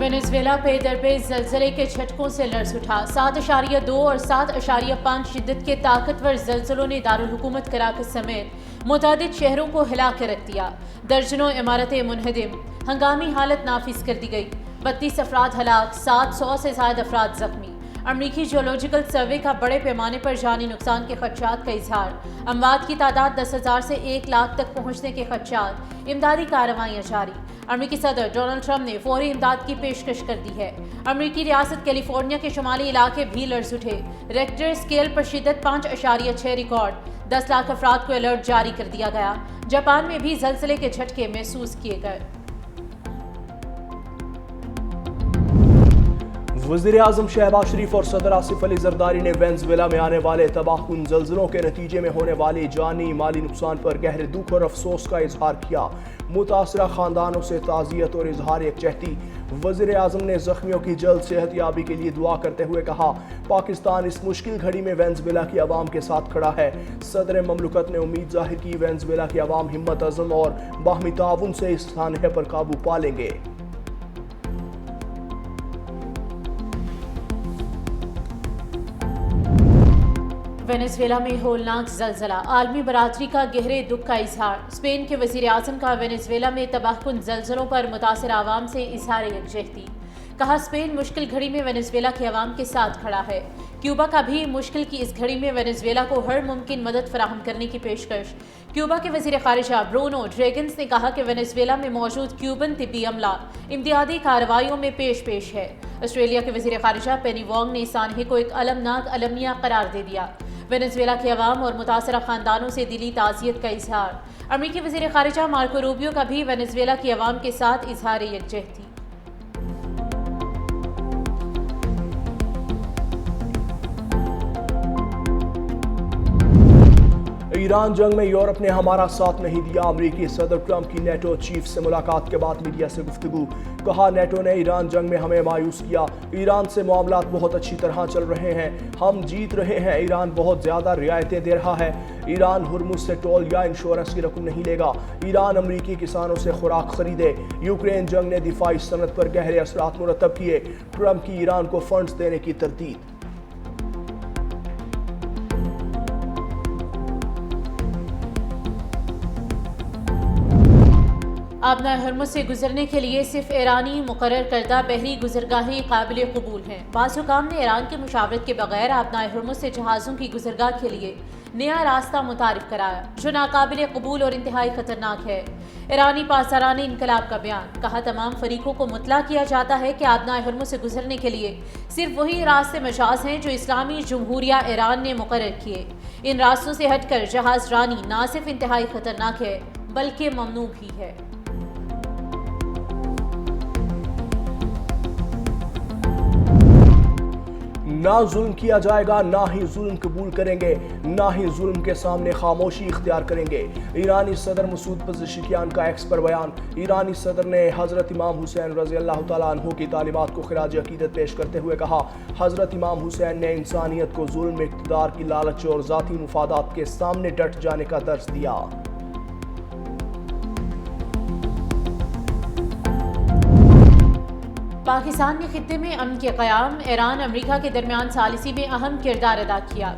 Venezuela पे दरपे जलजले के झटकों से लर्ज उठा। 7.2 और 7.5 शिद्दत के ताकतवर जलजलों ने दारुल हुकूमत कराकस समेत मुतादिद शहरों को हिला के रख दिया। दर्जनों इमारतें मुनहदिम, हंगामी हालत नाफिज कर दी गई। 32 अफराद हलाक, 700 से ज्यादा अफराद जख्मी। अमरीकी जियोलॉजिकल सर्वे का बड़े पैमाने पर जानी नुकसान के खदशात का इजहार। अमवात की तादाद 10,000 से 1 लाख तक पहुंचने के खदशात। इमदादी कार्रवाइयाँ जारी। अमरीकी सदर डोनाल्ड ट्रंप ने फौरी इमदाद की पेशकश कर दी है। अमरीकी रियासत कैलिफोर्निया के शुमाली इलाके भी लर्ज उठे। रेक्टर स्केल पर शिद्दत 5.6 रिकॉर्ड। 10 लाख अफराद को अलर्ट जारी कर दिया गया। जापान में भी जलजले के झटके महसूस किए गए। वज़ीर-ए-आज़म शहबाज शरीफ और सदर आसिफ अली जरदारी ने वेनेजुएला में आने वाले तबाहकुन ज़लज़लों के नतीजे में होने वाले जानी माली नुकसान पर गहरे दुख और अफसोस का इजहार किया। मुतासरा खानदानों से ताज़ियत और इजहार यकजहती। वज़ीर-ए-आज़म ने ज़ख्मियों की जल्द सेहत याबी के लिए दुआ करते हुए कहा, पाकिस्तान इस मुश्किल घड़ी में वेनेजुएला की आवाम के साथ खड़ा है। सदर ममलकत ने उम्मीद जाहिर की वेनेजुएला की आवाम हिम्मत अज़म और बाहमी ताउन से इस सानहे पर काबू पा लेंगे। वेनेजुएला में होलनाक जलजला, आलमी बरादरी का गहरे दुख का इजहार। स्पेन के वज़ीर आज़म का वेनेजुएला में तबाहकुन जलजलों पर मुतासर आवाम से इजहार यकजहती। कहा, स्पेन मुश्किल घड़ी में वेनेजुएला के अवाम के साथ खड़ा है। क्यूबा का भी मुश्किल की इस घड़ी में वेनेजुएला को हर मुमकिन मदद फराहम करने की पेशकश। क्यूबा के वज़ीर ख़ारिजा ब्रूनो ड्रैगन्स ने कहा कि वेनेजुएला में मौजूद क्यूबन तिब्बी अमला इम्तियादी कार्रवाइयों में पेश है। ऑस्ट्रेलिया के वज़ीर ख़ारिजा पेनी वोंग ने इस सानहे को एक अलमनाक अलमिया करार दे दिया। वेनेजुएला के अवाम और मुतासरा खानदानों से दिली ताज़ियत का इजहार। अमरीकी वज़ीर ख़ारिजा मार्को रूबियो का भी वेनेजुएला की अवाम के साथ इजहार यकजहती। ईरान जंग में यूरोप ने हमारा साथ नहीं दिया। अमरीकी सदर ट्रंप की नेटो चीफ से मुलाकात के बाद मीडिया से गुफ्तगू। कहा, नेटो ने ईरान जंग में हमें मायूस किया। ईरान से मामलात बहुत अच्छी तरह चल रहे हैं, हम जीत रहे हैं। ईरान बहुत ज़्यादा रियायतें दे रहा है। ईरान हुर्मुज से टोल या इंश्योरेंस की रकम नहीं लेगा। ईरान अमरीकी किसानों से खुराक खरीदे। यूक्रेन जंग ने दिफाई सनत पर गहरे असरात मुरतब किए। ट्रंप की ईरान को फंड्स देने की तरदीद। आबनाए हरमुज से गुजरने के लिए सिर्फ ईरानी मुकर्रर करदा बहरी गुजरगाहें काबिल कबूल हैं। बाज़ हुकाम ने ईरान की मुशावरत के बगैर आबनाए हरमुज से जहाज़ों की गुजरगाह के लिए नया रास्ता मुतारिफ कराया, जो नाकाबिल कबूल और इंतहाई खतरनाक है। ईरानी पासदाराने इनकलाब का बयान। कहा, तमाम फरीकों को मुतला किया जाता है कि आबनाए हरमुज से गुजरने के लिए सिर्फ वही रास्ते मजाज हैं जो इस्लामी जमहूरिया ईरान ने मुकर्रर किए। इन रास्तों से हटकर जहाज रानी ना सिर्फ इंतहाई खतरनाक है बल्कि ममनू भी है। ना जुल्म किया जाएगा, ना ही जुल्म कबूल करेंगे, ना ही जुल्म के सामने खामोशी इख्तियार करेंगे। ईरानी सदर मसूद पज़ेशिकियान का एक्स पर बयान। ईरानी सदर ने हज़रत इमाम हुसैन रज़ी अल्लाह तआला अन्हु की तालीमात को खिराज अकीदत पेश करते हुए कहा, हज़रत इमाम हुसैन ने इंसानियत को जुल्म, इक़्तिदार की लालच और ज़ाती मुफादात के सामने डट जाने का दर्स दिया। पाकिस्तान ने खित्ते में अमन के क़याम, ईरान अमरीका के दरमियान सालिसी में अहम किरदार अदा किया।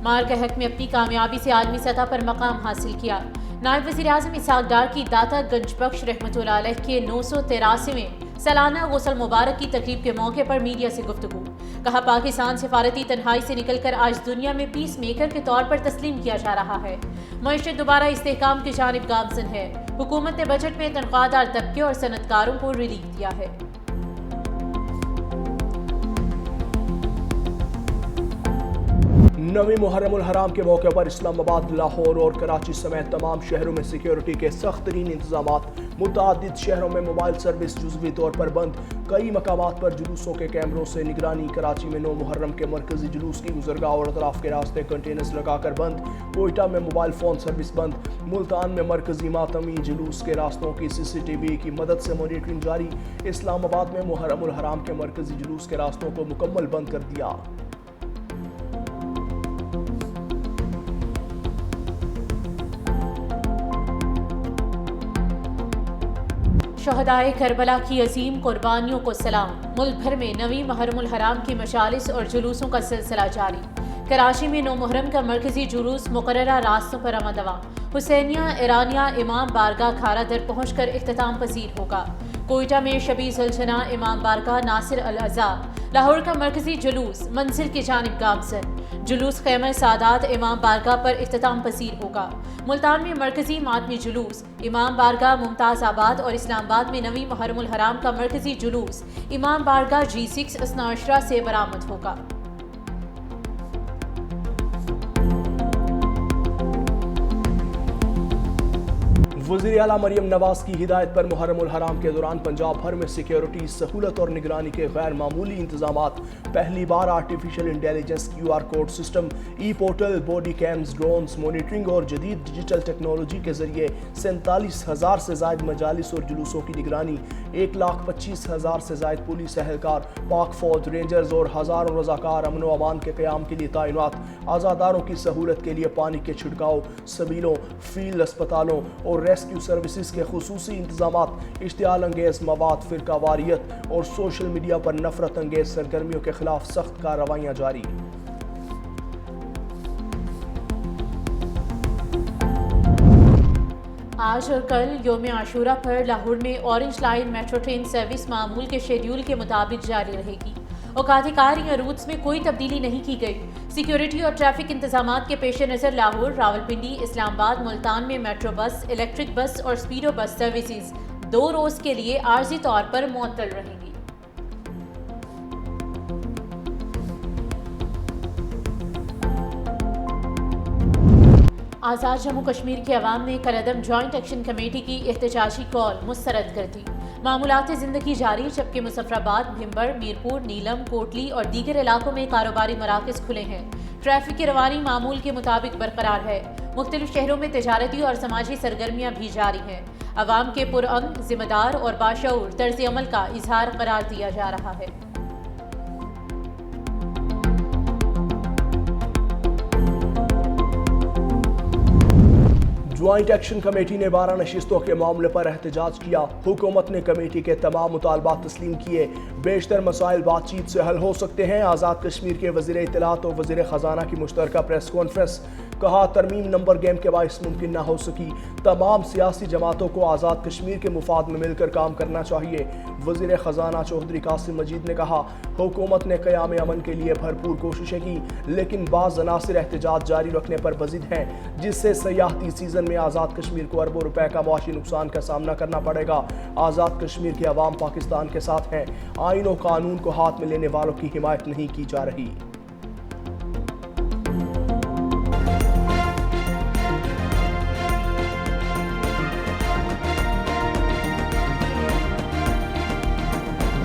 मार के हक में अपनी कामयाबी से आलमी सतह पर मकाम हासिल किया। नायब वज़ीर आज़म इसहाक़ डार की दाता गंजबख्श रहमतुल्लाह अलैह के 983वें सालाना गुस्ल मुबारक की तकरीब के मौके पर मीडिया से गुफ्तगू। कहा, पाकिस्तान सिफारती तन्हाई से निकलकर आज दुनिया में पीस मेकर के तौर पर तस्लीम किया जा रहा है। मईशत दोबारा इस्तेहकाम की जानिब गामज़न है। हुकूमत ने बजट में तनख्वाहदार तबके और सनतकारों को रिलीफ दिया है। नवी मुहर्रमुल हराम के मौके पर इस्लामाबाद, लाहौर और कराची समेत तमाम शहरों में सिक्योरिटी के सख्त तरीन इंतजामात। मुतादिद शहरों में मोबाइल सर्विस जुज़वी तौर पर बंद। कई मकामात पर जुलूसों के कैमरों से निगरानी। कराची में 9 मुहर्रम के मरकजी जुलूस की गुजरगाह और अतराफ के रास्ते कंटेनर्स लगाकर बंद। कोयटा में मोबाइल फ़ोन सर्विस बंद। मुल्तान में मरकजी मातमी जुलूस के रास्तों की CCTV की मदद से मॉनिटरिंग जारी। इस्लामाबाद में मुहर्रमुल हराम के मरकजी जुलूस के रास्तों को मुकम्मल बंद कर दिया। शहदाए करबला की अजीम कुर्बानियों को सलाम। मुल्क भर में नवी मुहर्रम उल हराम की मशालिस और जुलूसों का सिलसिला जारी। कराची में 9 मुहर्रम का मरकजी जुलूस मुकर्ररा रास्तों पर रवां। हुसैनिया ईरानिया इमाम बारगाह खारा दर पहुंचकर इख्तिताम पसीर होगा। कोयटा में शबी ज़ुलझना इमाम बारगाह नासिर अल अज़ा। लाहौर का मरकजी जुलूस मंजिल की जानिब गामजन। जुलूस ख़ैमा सादात इमाम बारगाह पर इख्तिताम पसीर होगा। मुल्तान में मरकजी मातमी जुलूस इमाम बारगाह मुमताज़ आबाद और इस्लामाबाद में नवी मुहर्रम उल हराम का मरकजी जुलूस इमाम बारगाह G6 असना अशरा से बरामद होगा। वज़ीर आला मरियम नवाज की हिदायत पर मुहर्रम उल हराम के दौरान पंजाब भर में सिक्योरिटी, सहूलत और निगरानी के गैर मामूली इंतजामात। पहली बार artificial intelligence QR code system, portal, body cams, drones, monitoring और जदीद डिजिटल टेक्नोलॉजी के जरिए 47,000 से ज़ायद मजालिस और जुलूसों की निगरानी। 1,25,000 से ज़ायद पुलिस एहलकार, पाक फौज, रेंजर्स और हज़ारों रज़ाकार अमन व अमान के क़याम के लिए तैनात। आज़ादारों की सहूलत के लिए पानी के छिड़काव, सबीलों, फील्ड अस्पतालों और रेस्क्यू सर्विसेज के खुसूसी इंतजामात। इश्तियाल अंगेज मवाद, फ़िरका वारियत और सोशल मीडिया पर नफरत अंगेज सरगर्मियों के खिलाफ सख्त कार्रवाइयाँ जारी। आज और कल यौम आशूरा पर लाहौर में orange line metro train service मामूल के शेड्यूल के मुताबिक जारी रहेगी। औकात-ए-कार या रूट्स में कोई तब्दीली नहीं की गई। सिक्योरिटी और ट्रैफिक इंतजामात के पेश नज़र लाहौर, रावलपिंडी, इस्लामाबाद, मुल्तान में मेट्रो बस, इलेक्ट्रिक बस और स्पीडो बस सर्विसेज 2 रोज़ के लिए आर्जी तौर पर मुअत्तल रहेंगी। आज़ाद जम्मू कश्मीर के अवाम ने कलअदम जॉइंट एक्शन कमेटी की एहतजाजी कॉल मुस्तरद कर दी। मामूलात ज़िंदगी जारी, जबकि मुजफ्फराबाद, भिंबर, मीरपुर, नीलम, कोटली और दीगर इलाकों में कारोबारी मराकज़ खुले हैं। ट्रैफिक की रवानी मामूल के मुताबिक बरकरार है। मुख्तलिफ शहरों में तिजारती और समाजी सरगर्मियाँ भी जारी हैं। अवाम के पुरअमन, जिम्मेदार और बाशऊर तर्ज अमल का इजहार करार दिया जा रहा है। ज्वाइंट एक्शन कमेटी ने 12 नशिस्तों के मामले पर एहतजाज किया। हुकूमत ने कमेटी के तमाम मुतालबात तस्लीम किए। बेशतर मसाइल बातचीत से हल हो सकते हैं। आज़ाद कश्मीर के वज़ीर इत्तलात और वज़ीर ख़जाना की मुश्तरका प्रेस कॉन्फ्रेंस। कहा, तरमीम नंबर गेम के बाइस मुमकिन न हो सकी। तमाम सियासी जमातों को आज़ाद कश्मीर के मुफाद में मिलकर काम करना चाहिए। वज़ीर ख़जाना चौधरी कासिम मजीद ने कहा, हुकूमत ने क़याम अमन के लिए भरपूर कोशिशें की, लेकिन बाज़ अनासिर एहतजाज जारी रखने पर बज़िद हैं, जिससे सयाहती सीज़न में आज़ाद कश्मीर को अरबों रुपए का मुआशी नुकसान का सामना करना पड़ेगा। आज़ाद कश्मीर के अवाम पाकिस्तान के साथ हैं। आईन और कानून को हाथ में लेने वालों की हिमायत नहीं की जा रही।